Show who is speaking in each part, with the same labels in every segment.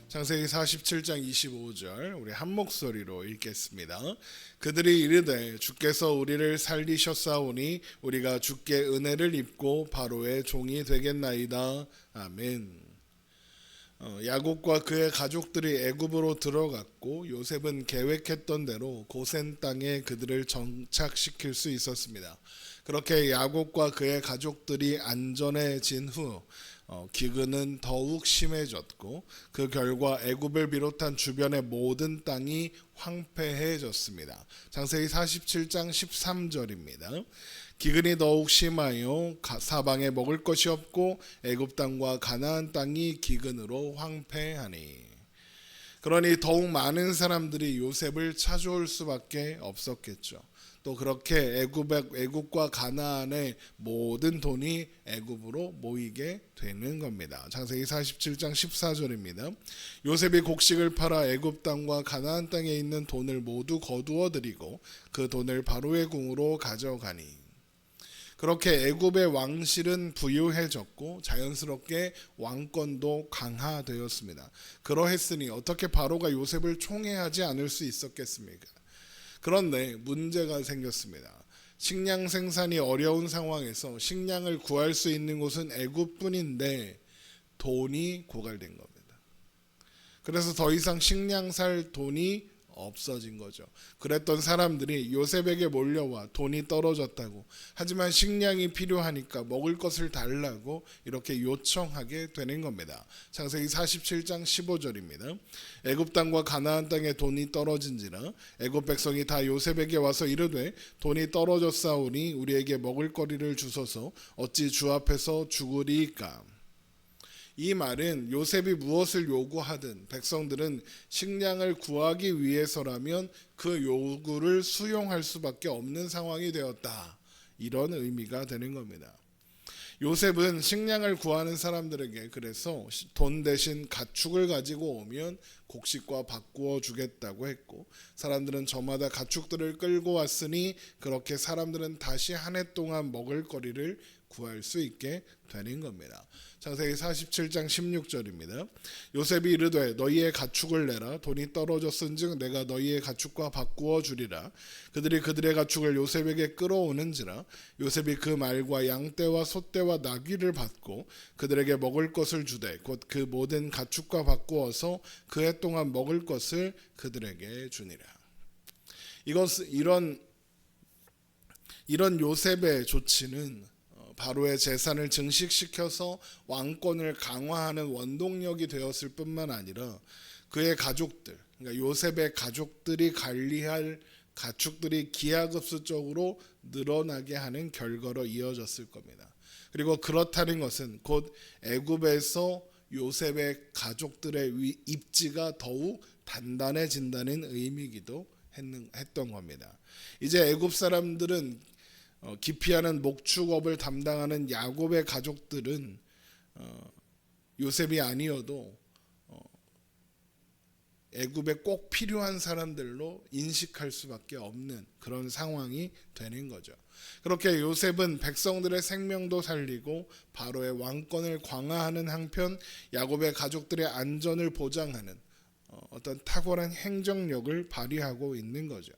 Speaker 1: 창세기 47장 25절 우리 한 목소리로 읽겠습니다. 그들이 이르되 주께서 우리를 살리셨사오니 우리가 주께 은혜를 입고 바로의 종이 되겠나이다. 아멘. 야곱과 그의 가족들이 애굽으로 들어갔고 요셉은 계획했던 대로 고센 땅에 그들을 정착시킬 수 있었습니다. 그렇게 야곱과 그의 가족들이 안전해진 후 기근은 더욱 심해졌고 그 결과 애굽을 비롯한 주변의 모든 땅이 황폐해졌습니다. 창세기 47장 13절입니다. 기근이 더욱 심하여 사방에 먹을 것이 없고 애굽 땅과 가나안 땅이 기근으로 황폐하니. 그러니 더욱 많은 사람들이 요셉을 찾아올 수밖에 없었겠죠. 또 그렇게 애굽과 가나안의 모든 돈이 애굽으로 모이게 되는 겁니다. 창세기 47장 14절입니다. 요셉이 곡식을 팔아 애굽 땅과 가나안 땅에 있는 돈을 모두 거두어 들이고 그 돈을 바로의 궁으로 가져가니. 그렇게 애굽의 왕실은 부유해졌고 자연스럽게 왕권도 강화되었습니다. 그러했으니 어떻게 바로가 요셉을 총애하지 않을 수 있었겠습니까? 그런데 문제가 생겼습니다. 식량 생산이 어려운 상황에서 식량을 구할 수 있는 곳은 애굽뿐인데 돈이 고갈된 겁니다. 그래서 더 이상 식량 살 돈이 없어진 거죠. 그랬던 사람들이 요셉에게 몰려와 돈이 떨어졌다고, 하지만 식량이 필요하니까 먹을 것을 달라고 이렇게 요청하게 되는 겁니다. 창세기 47장 15절입니다. 애굽 땅과 가나안 땅에 돈이 떨어진지라 애굽 백성이 다 요셉에게 와서 이르되 돈이 떨어졌사오니 우리에게 먹을 거리를 주소서 어찌 주 앞에서 죽으리이까. 이 말은 요셉이 무엇을 요구하든 백성들은 식량을 구하기 위해서라면 그 요구를 수용할 수밖에 없는 상황이 되었다. 이런 의미가 되는 겁니다. 요셉은 식량을 구하는 사람들에게 그래서 돈 대신 가축을 가지고 오면 곡식과 바꾸어 주겠다고 했고, 사람들은 저마다 가축들을 끌고 왔으니 그렇게 사람들은 다시 한 해 동안 먹을 거리를 구할 수 있게 되는 겁니다. 창세기 47장 16절입니다. 요셉이 이르되 너희의 가축을 내라. 돈이 떨어졌은즉 내가 너희의 가축과 바꾸어 주리라. 그들이 그들의 가축을 요셉에게 끌어오는지라. 요셉이 그 말과 양떼와 소떼와 나귀를 받고 그들에게 먹을 것을 주되 곧 그 모든 가축과 바꾸어서 그 해 동안 먹을 것을 그들에게 주니라. 이런 요셉의 조치는 바로의 재산을 증식시켜서 왕권을 강화하는 원동력이 되었을 뿐만 아니라 그의 가족들, 그러니까 요셉의 가족들이 관리할 가축들이 기하급수적으로 늘어나게 하는 결과로 이어졌을 겁니다. 그리고 그렇다는 것은 곧 애굽에서 요셉의 가족들의 입지가 더욱 단단해진다는 의미이기도 했던 겁니다. 이제 애굽 사람들은 기피하는 목축업을 담당하는 야곱의 가족들은 요셉이 아니어도 애굽에 꼭 필요한 사람들로 인식할 수밖에 없는 그런 상황이 되는 거죠. 그렇게 요셉은 백성들의 생명도 살리고 바로의 왕권을 강화하는 한편 야곱의 가족들의 안전을 보장하는 어떤 탁월한 행정력을 발휘하고 있는 거죠.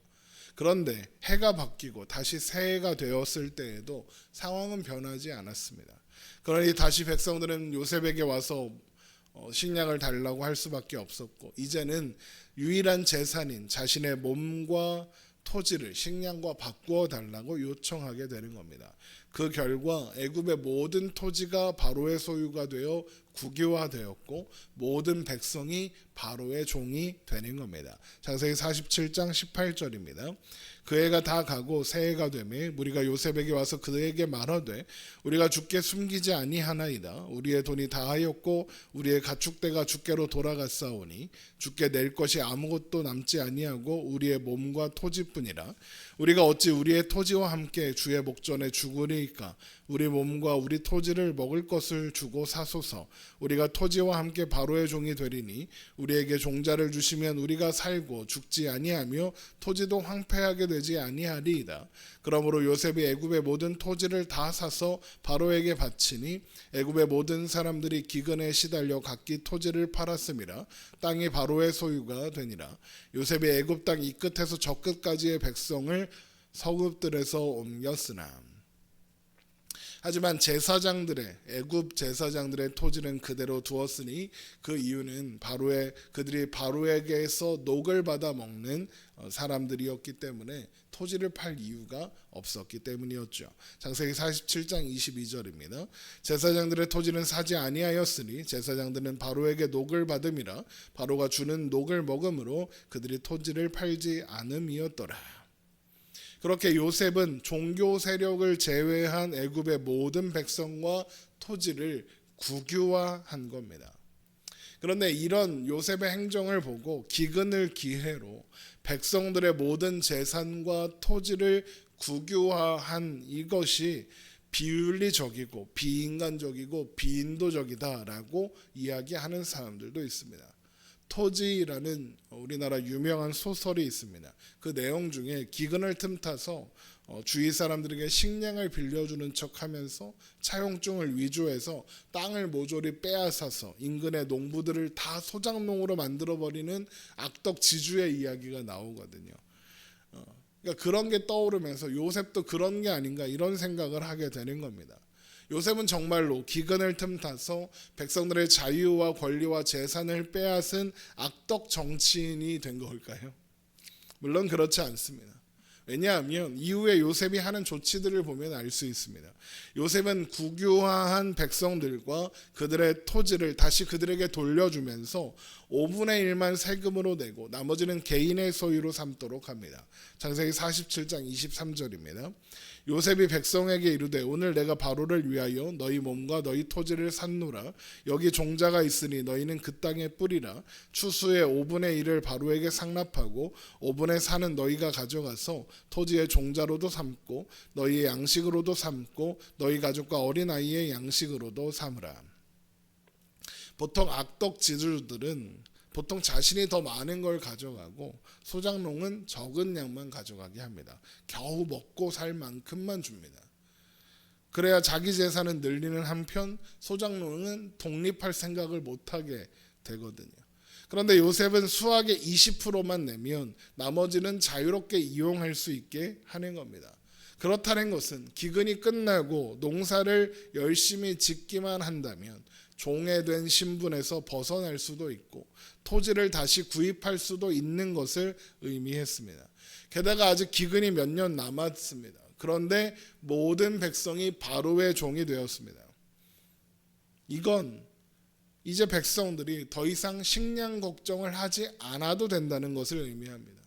Speaker 1: 그런데 해가 바뀌고 다시 새해가 되었을 때에도 상황은 변하지 않았습니다. 그러니 다시 백성들은 요셉에게 와서 식량을 달라고 할 수밖에 없었고, 이제는 유일한 재산인 자신의 몸과 토지를 식량과 바꾸어 달라고 요청하게 되는 겁니다. 그 결과 애굽의 모든 토지가 바로의 소유가 되어 국유화되었고 모든 백성이 바로의 종이 되는 겁니다. 창세기 47장 18절입니다. 그 해가 다 가고 새해가 되매 무리가 요셉에게 와서 그에게 말하되 우리가 주께 숨기지 아니하나이다. 우리의 돈이 다하였고 우리의 가축대가 주께로 돌아갔사오니 주께 낼 것이 아무것도 남지 아니하고 우리의 몸과 토지뿐이라. 우리가 어찌 우리의 토지와 함께 주의 목전에 죽으리이까. 우리 몸과 우리 토지를 먹을 것을 주고 사소서. 우리가 토지와 함께 바로의 종이 되리니 우리에게 종자를 주시면 우리가 살고 죽지 아니하며 토지도 황폐하게 되지 아니하리이다. 그러므로 요셉이 애굽의 모든 토지를 다 사서 바로에게 바치니 애굽의 모든 사람들이 기근에 시달려 각기 토지를 팔았음이라. 땅이 바로의 소유가 되니라. 요셉이 애굽 땅 이 끝에서 저 끝까지의 백성을 서급들에서 옮겼으나 하지만 제사장들의 애굽 제사장들의 토지는 그대로 두었으니 그 이유는 그들이 바로에게서 녹을 받아 먹는 사람들이었기 때문에 토지를 팔 이유가 없었기 때문이었죠. 창세기 47장 22절입니다. 제사장들의 토지는 사지 아니하였으니 제사장들은 바로에게 녹을 받음이라. 바로가 주는 녹을 먹음으로 그들이 토지를 팔지 않음이었더라. 그렇게 요셉은 종교 세력을 제외한 애굽의 모든 백성과 토지를 국유화한 겁니다. 그런데 이런 요셉의 행정을 보고 기근을 기회로 백성들의 모든 재산과 토지를 국유화한 이것이 비윤리적이고 비인간적이고 비인도적이다라고 이야기하는 사람들도 있습니다. 토지라는 우리나라 유명한 소설이 있습니다. 그 내용 중에 기근을 틈타서 주위 사람들에게 식량을 빌려주는 척하면서 차용증을 위조해서 땅을 모조리 빼앗아서 인근의 농부들을 다 소작농으로 만들어버리는 악덕 지주의 이야기가 나오거든요. 그러니까 그런 게 떠오르면서 요셉도 그런 게 아닌가 이런 생각을 하게 되는 겁니다. 요셉은 정말로 기근을 틈타서 백성들의 자유와 권리와 재산을 빼앗은 악덕 정치인이 된 걸까요? 물론 그렇지 않습니다. 왜냐하면 이후에 요셉이 하는 조치들을 보면 알 수 있습니다. 요셉은 국유화한 백성들과 그들의 토지를 다시 그들에게 돌려주면서 5분의 1만 세금으로 내고 나머지는 개인의 소유로 삼도록 합니다. 창세기 47장 23절입니다. 요셉이 백성에게 이르되 오늘 내가 바로를 위하여 너희 몸과 너희 토지를 샀노라. 여기 종자가 있으니 너희는 그 땅에 뿌리라. 추수의 5분의 1을 바로에게 상납하고 5분의 4는 너희가 가져가서 토지의 종자로도 삼고 너희의 양식으로도 삼고 너희 가족과 어린아이의 양식으로도 삼으라. 보통 악덕 지주들은 보통 자신이 더 많은 걸 가져가고 소작농은 적은 양만 가져가게 합니다. 겨우 먹고 살 만큼만 줍니다. 그래야 자기 재산은 늘리는 한편 소작농은 독립할 생각을 못하게 되거든요. 그런데 요셉은 수학의 20%만 내면 나머지는 자유롭게 이용할 수 있게 하는 겁니다. 그렇다는 것은 기근이 끝나고 농사를 열심히 짓기만 한다면 종해된 신분에서 벗어날 수도 있고 토지를 다시 구입할 수도 있는 것을 의미했습니다. 게다가 아직 기근이 몇 년 남았습니다. 그런데 모든 백성이 바로의 종이 되었습니다. 이건 이제 백성들이 더 이상 식량 걱정을 하지 않아도 된다는 것을 의미합니다.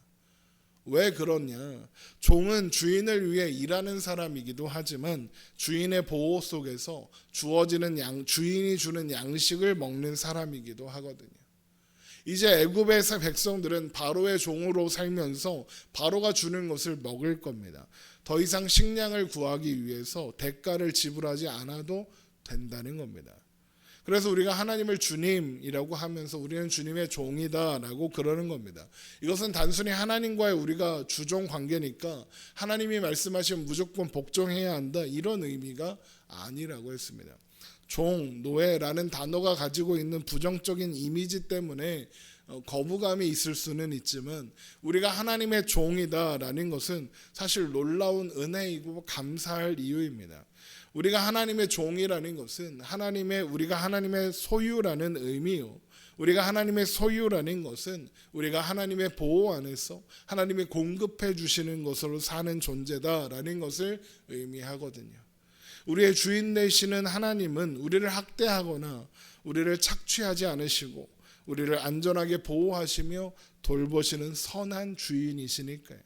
Speaker 1: 왜 그러냐? 종은 주인을 위해 일하는 사람이기도 하지만 주인의 보호 속에서 주어지는 주인이 주는 양식을 먹는 사람이기도 하거든요. 이제 애굽의 백성들은 바로의 종으로 살면서 바로가 주는 것을 먹을 겁니다. 더 이상 식량을 구하기 위해서 대가를 지불하지 않아도 된다는 겁니다. 그래서 우리가 하나님을 주님이라고 하면서 우리는 주님의 종이다라고 그러는 겁니다. 이것은 단순히 하나님과의 우리가 주종 관계니까 하나님이 말씀하시면 무조건 복종해야 한다 이런 의미가 아니라고 했습니다. 종, 노예라는 단어가 가지고 있는 부정적인 이미지 때문에 거부감이 있을 수는 있지만 우리가 하나님의 종이다라는 것은 사실 놀라운 은혜이고 감사할 이유입니다. 우리가 하나님의 종이라는 것은 우리가 하나님의 소유라는 의미요. 우리가 하나님의 소유라는 것은 우리가 하나님의 보호 안에서 하나님이 공급해 주시는 것으로 사는 존재다라는 것을 의미하거든요. 우리의 주인 되시는 하나님은 우리를 학대하거나 우리를 착취하지 않으시고 우리를 안전하게 보호하시며 돌보시는 선한 주인이시니까요.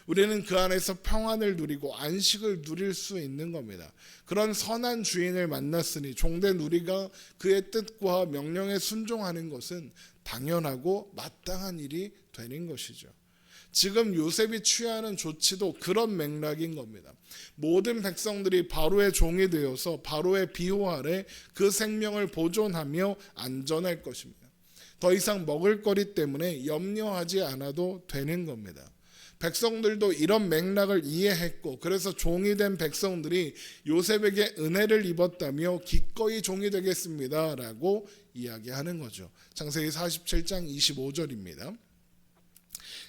Speaker 1: 우리는 그 안에서 평안을 누리고 안식을 누릴 수 있는 겁니다. 그런 선한 주인을 만났으니 종된 우리가 그의 뜻과 명령에 순종하는 것은 당연하고 마땅한 일이 되는 것이죠. 지금 요셉이 취하는 조치도 그런 맥락인 겁니다. 모든 백성들이 바로의 종이 되어서 바로의 비호 아래 그 생명을 보존하며 안전할 것입니다. 더 이상 먹을거리 때문에 염려하지 않아도 되는 겁니다. 백성들도 이런 맥락을 이해했고, 그래서 종이 된 백성들이 요셉에게 은혜를 입었다며 기꺼이 종이 되겠습니다 라고 이야기하는 거죠. 창세기 47장 25절입니다.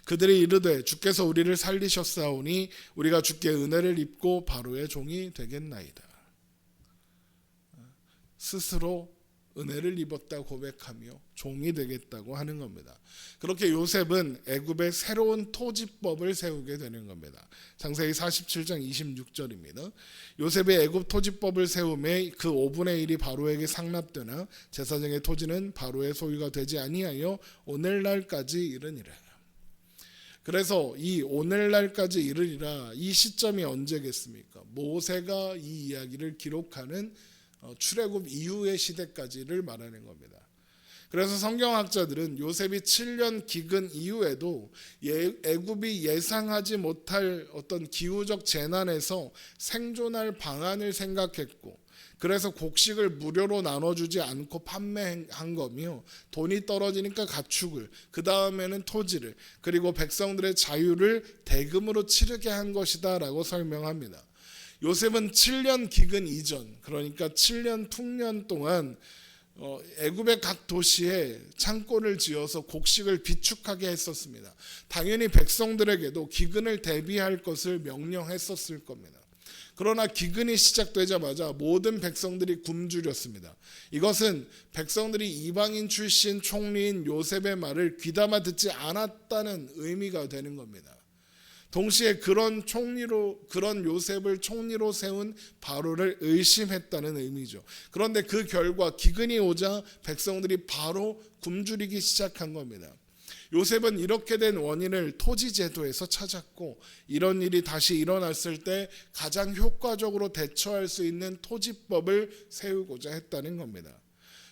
Speaker 1: 그들이 이르되 주께서 우리를 살리셨사오니 우리가 주께 은혜를 입고 바로의 종이 되겠나이다. 스스로 은혜를 입었다 고백하며 종이 되겠다고 하는 겁니다. 그렇게 요셉은 애굽의 새로운 토지법을 세우게 되는 겁니다. 창세기 47장 26절입니다. 요셉이 애굽 토지법을 세우매 그 5분의 1이 바로에게 상납되나 제사장의 토지는 바로의 소유가 되지 아니하여 오늘날까지 이르니라. 그래서 이 오늘날까지 이르리라, 이 시점이 언제겠습니까? 모세가 이 이야기를 기록하는 출애굽 이후의 시대까지를 말하는 겁니다. 그래서 성경학자들은 요셉이 7년 기근 이후에도 애굽이 예상하지 못할 어떤 기후적 재난에서 생존할 방안을 생각했고, 그래서 곡식을 무료로 나눠주지 않고 판매한 거며, 돈이 떨어지니까 가축을, 그 다음에는 토지를, 그리고 백성들의 자유를 대금으로 치르게 한 것이다 라고 설명합니다. 요셉은 7년 기근 이전, 그러니까 7년 풍년 동안 애굽의 각 도시에 창고를 지어서 곡식을 비축하게 했었습니다. 당연히 백성들에게도 기근을 대비할 것을 명령했었을 겁니다. 그러나 기근이 시작되자마자 모든 백성들이 굶주렸습니다. 이것은 백성들이 이방인 출신 총리인 요셉의 말을 귀담아 듣지 않았다는 의미가 되는 겁니다. 동시에 그런 요셉을 총리로 세운 바로를 의심했다는 의미죠. 그런데 그 결과 기근이 오자 백성들이 바로 굶주리기 시작한 겁니다. 요셉은 이렇게 된 원인을 토지 제도에서 찾았고, 이런 일이 다시 일어났을 때 가장 효과적으로 대처할 수 있는 토지법을 세우고자 했다는 겁니다.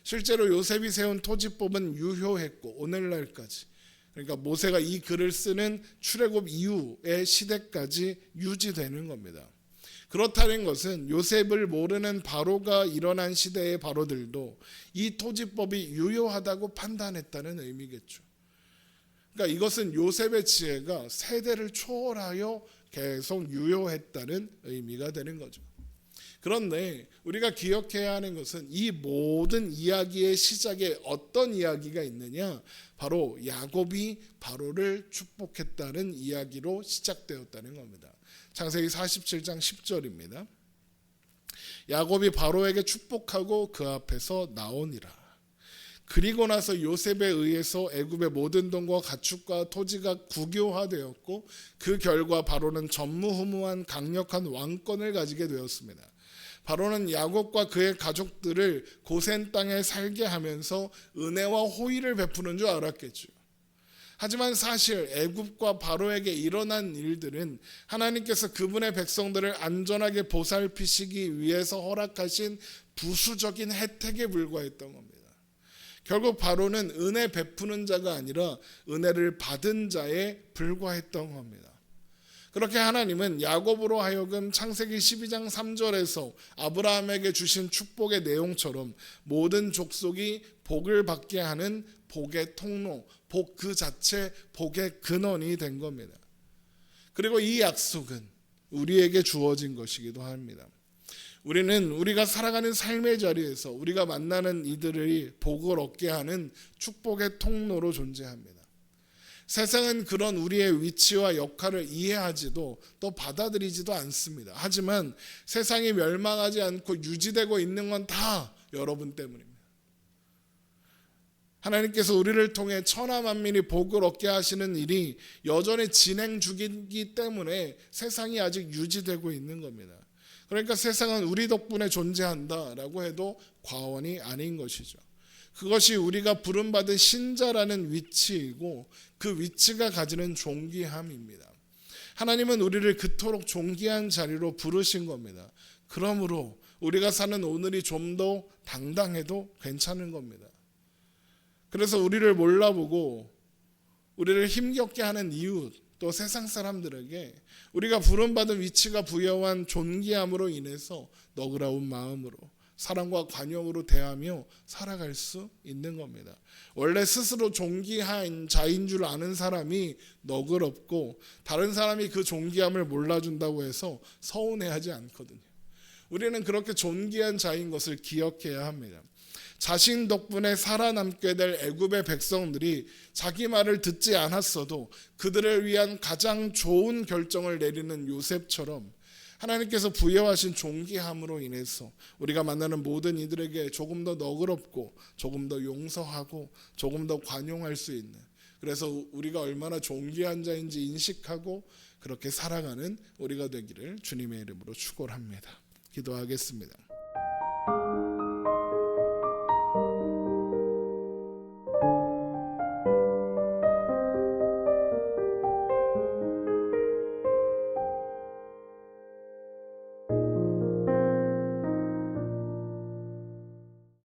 Speaker 1: 실제로 요셉이 세운 토지법은 유효했고 오늘날까지, 그러니까 모세가 이 글을 쓰는 출애굽 이후의 시대까지 유지되는 겁니다. 그렇다는 것은 요셉을 모르는 바로가 일어난 시대의 바로들도 이 토지법이 유효하다고 판단했다는 의미겠죠. 그러니까 이것은 요셉의 지혜가 세대를 초월하여 계속 유효했다는 의미가 되는 거죠. 그런데 우리가 기억해야 하는 것은 이 모든 이야기의 시작에 어떤 이야기가 있느냐, 바로 야곱이 바로를 축복했다는 이야기로 시작되었다는 겁니다. 창세기 47장 10절입니다. 야곱이 바로에게 축복하고 그 앞에서 나오니라. 그리고 나서 요셉에 의해서 애굽의 모든 돈과 가축과 토지가 국유화되었고, 그 결과 바로는 전무후무한 강력한 왕권을 가지게 되었습니다. 바로는 야곱과 그의 가족들을 고센 땅에 살게 하면서 은혜와 호의를 베푸는 줄 알았겠죠. 하지만 사실 애굽과 바로에게 일어난 일들은 하나님께서 그분의 백성들을 안전하게 보살피시기 위해서 허락하신 부수적인 혜택에 불과했던 겁니다. 결국 바로는 은혜 베푸는 자가 아니라 은혜를 받은 자에 불과했던 겁니다. 그렇게 하나님은 야곱으로 하여금 창세기 12장 3절에서 아브라함에게 주신 축복의 내용처럼 모든 족속이 복을 받게 하는 복의 통로, 복 그 자체 복의 근원이 된 겁니다. 그리고 이 약속은 우리에게 주어진 것이기도 합니다. 우리는 우리가 살아가는 삶의 자리에서 우리가 만나는 이들이 복을 얻게 하는 축복의 통로로 존재합니다. 세상은 그런 우리의 위치와 역할을 이해하지도 또 받아들이지도 않습니다. 하지만 세상이 멸망하지 않고 유지되고 있는 건 다 여러분 때문입니다. 하나님께서 우리를 통해 천하 만민이 복을 얻게 하시는 일이 여전히 진행 중이기 때문에 세상이 아직 유지되고 있는 겁니다. 그러니까 세상은 우리 덕분에 존재한다라고 해도 과언이 아닌 것이죠. 그것이 우리가 부름받은 신자라는 위치이고 그 위치가 가지는 존귀함입니다. 하나님은 우리를 그토록 존귀한 자리로 부르신 겁니다. 그러므로 우리가 사는 오늘이 좀 더 당당해도 괜찮은 겁니다. 그래서 우리를 몰라보고 우리를 힘겹게 하는 이웃, 또 세상 사람들에게 우리가 부름받은 위치가 부여한 존귀함으로 인해서 너그러운 마음으로 사랑과 관용으로 대하며 살아갈 수 있는 겁니다. 원래 스스로 존귀한 자인 줄 아는 사람이 너그럽고 다른 사람이 그 존귀함을 몰라준다고 해서 서운해하지 않거든요. 우리는 그렇게 존귀한 자인 것을 기억해야 합니다. 자신 덕분에 살아남게 될 애굽의 백성들이 자기 말을 듣지 않았어도 그들을 위한 가장 좋은 결정을 내리는 요셉처럼 하나님께서 부여하신 존귀함으로 인해서 우리가 만나는 모든 이들에게 조금 더 너그럽고 조금 더 용서하고 조금 더 관용할 수 있는, 그래서 우리가 얼마나 존귀한 자인지 인식하고 그렇게 살아가는 우리가 되기를 주님의 이름으로 축원합니다. 기도하겠습니다.